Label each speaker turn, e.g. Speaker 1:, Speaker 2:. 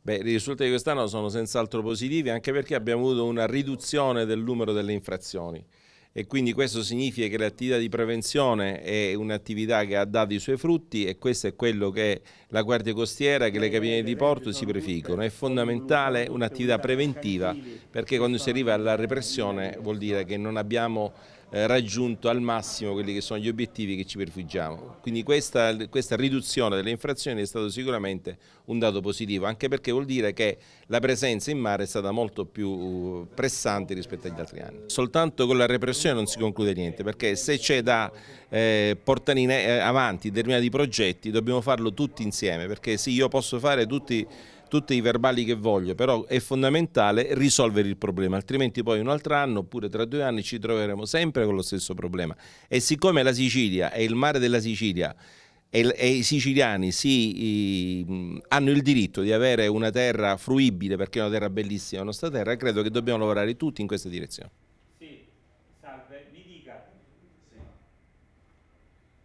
Speaker 1: Beh, i risultati di quest'anno sono senz'altro positivi, anche perché abbiamo avuto una riduzione del numero delle infrazioni e quindi questo significa che l'attività di prevenzione è un'attività che ha dato i suoi frutti e questo è quello che la Guardia Costiera, che le Capitanerie di Porto si prefiggono. È fondamentale un'attività preventiva perché quando si arriva alla repressione vuol dire che non abbiamo raggiunto al massimo quelli che sono gli obiettivi che ci prefiggiamo. Quindi questa riduzione delle infrazioni è stato sicuramente un dato positivo, anche perché vuol dire che la presenza in mare è stata molto più pressante rispetto agli altri anni. Soltanto con la repressione non si conclude niente, perché se c'è da portare avanti determinati progetti dobbiamo farlo tutti insieme, perché sì, io posso fare tutti i verbali che voglio, però è fondamentale risolvere il problema, altrimenti poi un altro anno oppure tra 2 anni ci troveremo sempre con lo stesso problema. E siccome la Sicilia è il mare della Sicilia e i siciliani hanno il diritto di avere una terra fruibile perché è una terra bellissima, la nostra terra, credo che dobbiamo lavorare tutti in questa direzione.
Speaker 2: Sì, salve, mi dica,